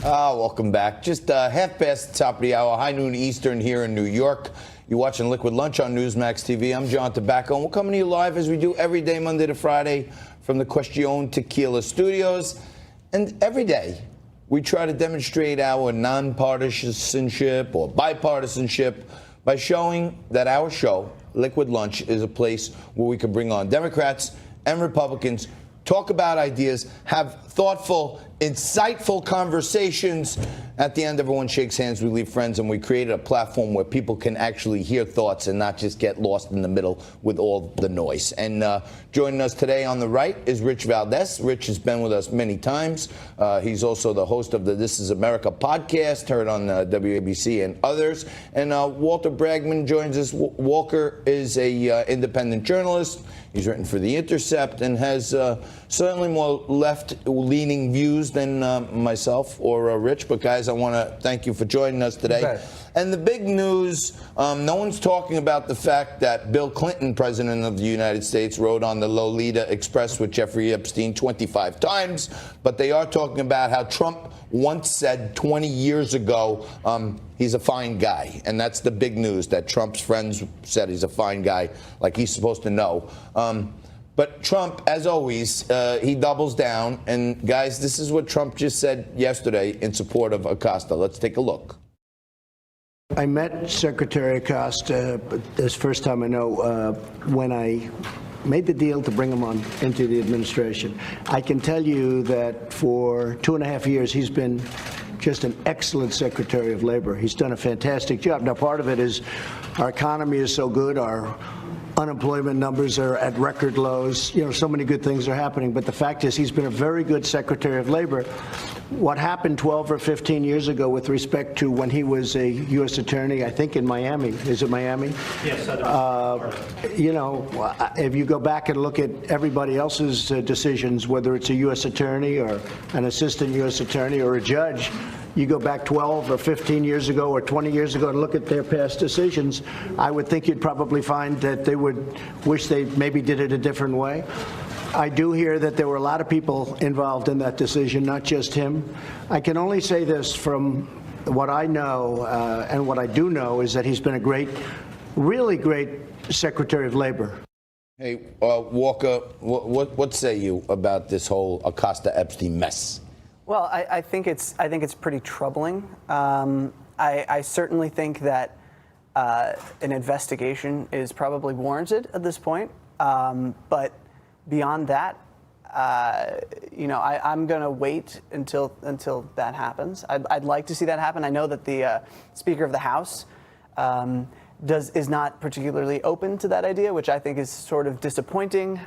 Welcome back. Just half past the top of the hour, high noon Eastern here in New York. You're watching Liquid Lunch on Newsmax TV. I'm John Tobacco, and we're coming to you live as we do every day, Monday to Friday, from the Question Tequila Studios. And every day, we try to demonstrate our nonpartisanship or bipartisanship by showing that our show, Liquid Lunch, is a place where we can bring on Democrats and Republicans, talk about ideas, have thoughtful, insightful conversations. At the end, everyone shakes hands, we leave friends, and we created a platform where people can actually hear thoughts and not just get lost in the middle with all the noise. And joining us today on the right is Rich Valdes. Rich has been with us many times. He's also the host of the This Is America podcast, heard on WABC and others. And Walter Bragman joins us. Walker is a independent journalist. He's written for The Intercept and has certainly more left-leaning views than myself or Rich. But, guys, I want to thank you for joining us today. And the big news, no one's talking about the fact that Bill Clinton, president of the United States, rode on the Lolita Express with Jeffrey Epstein 25 times. But they are talking about how Trump once said 20 years ago he's a fine guy. And that's the big news, that Trump's friends said he's a fine guy, like he's supposed to know. But Trump, as always, he doubles down. And, guys, this is what Trump just said yesterday in support of Acosta. Let's take a look. I met Secretary Acosta this first time I know when I made the deal to bring him on into the administration. I can tell you that for 2.5 years he's been just an excellent Secretary of Labor. He's done a fantastic job. Now, part of it is our economy is so good, our unemployment numbers are at record lows. You know, so many good things are happening. But the fact is he's been a very good Secretary of Labor. What happened 12 or 15 years ago with respect to when he was a U.S. attorney, I think in Miami. Is it Miami? Yes. You know, if you go back and look at everybody else's decisions, whether it's a U.S. attorney or an assistant U.S. attorney or a judge, you go back 12 or 15 years ago or 20 years ago and look at their past decisions, I would think you'd probably find that they would wish they maybe did it a different way. I do hear that there were a lot of people involved in that decision, not just him. I can only say this from what I know, and what I do know is that he's been a great, really great Secretary of Labor. Hey, Walker, what say you about this whole Acosta-Epstein mess? Well, I think it's pretty troubling. I certainly think that an investigation is probably warranted at this point, but beyond that, you know, I'm going to wait until that happens. I'd like to see that happen. I know that the Speaker of the House is not particularly open to that idea, which I think is sort of disappointing.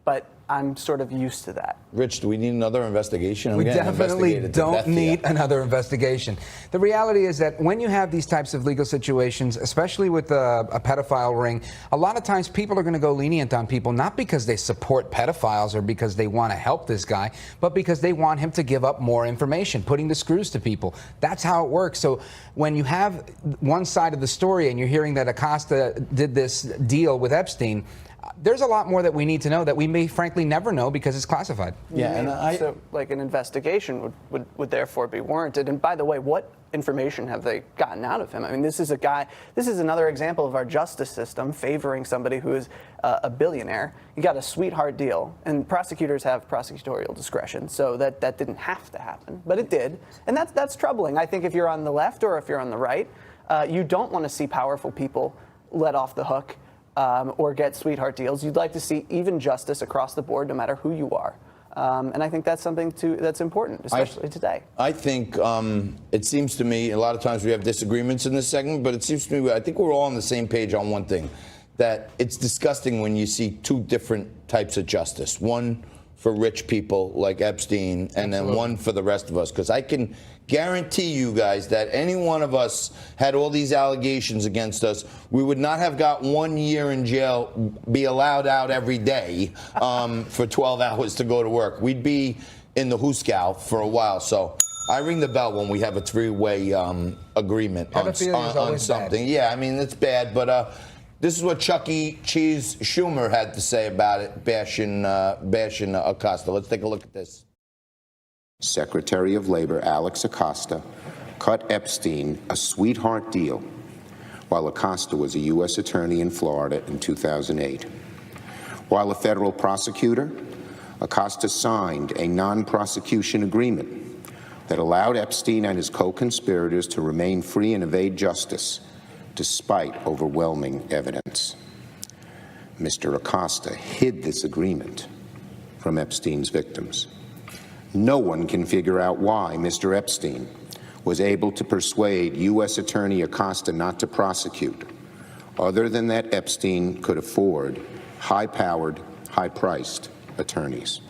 But I'm sort of used to that. Rich, do we need another investigation? We definitely don't need another investigation. The reality is that when you have these types of legal situations, especially with a pedophile ring, a lot of times people are going to go lenient on people, not because they support pedophiles or because they want to help this guy, but because they want him to give up more information, putting the screws to people. That's how it works. So when you have one side of the story and you're hearing that Acosta did this deal with Epstein, there's a lot more that we need to know that we may frankly never know because it's classified. Yeah, and so like an investigation would therefore be warranted. And by the way, what information have they gotten out of him? I mean, this is another example of our justice system favoring somebody who is a billionaire. You got a sweetheart deal, and prosecutors have prosecutorial discretion, so that didn't have to happen, but it did, and that's troubling. I think if you're on the left or if you're on the right, you don't want to see powerful people let off the hook. Or get sweetheart deals. You'd like to see even justice across the board, no matter who you are. And I think that's something that's important, especially today. I think it seems to me, a lot of times we have disagreements in this segment, but it seems to me, I think we're all on the same page on one thing, that it's disgusting when you see two different types of justice. One for rich people like Epstein, and then one for the rest of us. Because I can guarantee you guys that any one of us had all these allegations against us, we would not have got 1 year in jail, be allowed out every day for 12 hours to go to work. We'd be in the hoosegow for a while. So I ring the bell when we have a three-way agreement on something. Yeah, I mean, it's bad, but this is what Chuck E. Cheese Schumer had to say about it, bashing Acosta. Let's take a look at this. Secretary of Labor Alex Acosta cut Epstein a sweetheart deal while Acosta was a U.S. attorney in Florida in 2008. While a federal prosecutor, Acosta signed a non-prosecution agreement that allowed Epstein and his co-conspirators to remain free and evade justice despite overwhelming evidence. Mr. Acosta hid this agreement from Epstein's victims. No one can figure out why Mr. Epstein was able to persuade U.S. Attorney Acosta not to prosecute, other than that Epstein could afford high-powered, high-priced attorneys.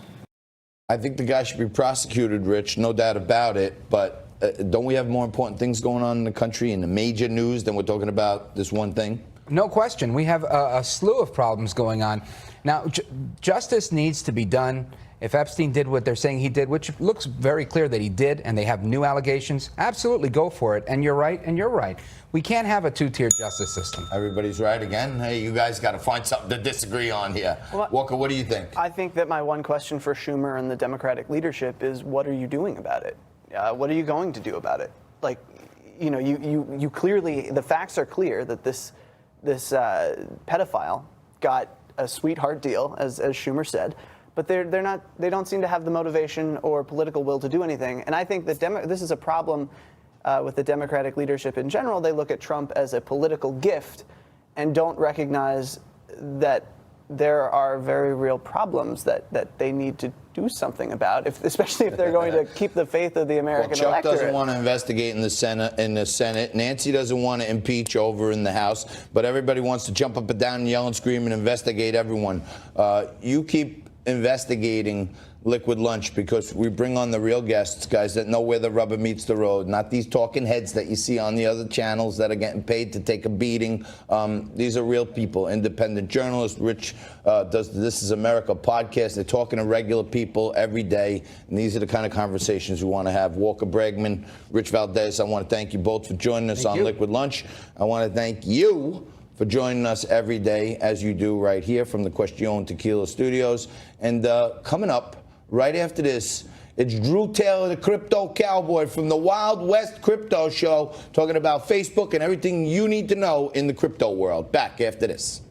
I think the guy should be prosecuted, Rich, no doubt about it. But don't we have more important things going on in the country in the major news than we're talking about this one thing? No question. We have a slew of problems going on. Now, justice needs to be done. If Epstein did what they're saying he did, which looks very clear that he did, and they have new allegations, absolutely go for it. And you're right, and you're right. We can't have a two-tier justice system. Everybody's right again. Hey, you guys got to find something to disagree on here. Well, Walker, what do you think? I think that my one question for Schumer and the Democratic leadership is, what are you doing about it? What are you going to do about it? Like, you know, you clearly, the facts are clear that this pedophile got a sweetheart deal, as Schumer said. But they don't seem to have the motivation or political will to do anything. And I think that this is a problem with the Democratic leadership in general. They look at Trump as a political gift and don't recognize that there are very real problems that they need to do something about, especially if they're going to keep the faith of the American Chuck electorate. doesn't want to investigate in the Senate. Nancy doesn't want to impeach over in the House. But everybody wants to jump up and down and yell and scream and investigate everyone. You keep investigating Liquid Lunch, because we bring on the real guests, guys that know where the rubber meets the road, not these talking heads that you see on the other channels that are getting paid to take a beating. These are real people, independent journalists. Rich does the This Is America podcast. They're talking to regular people every day, and these are the kind of conversations we want to have. Walker Bragman, Rich Valdes, I want to thank you both for joining us on Liquid Lunch. I want to thank you for joining us every day, as you do right here from the Question Tequila Studios. And coming up right after this, it's Drew Taylor, the Crypto Cowboy from the Wild West Crypto Show, talking about Facebook and everything you need to know in the crypto world. Back after this.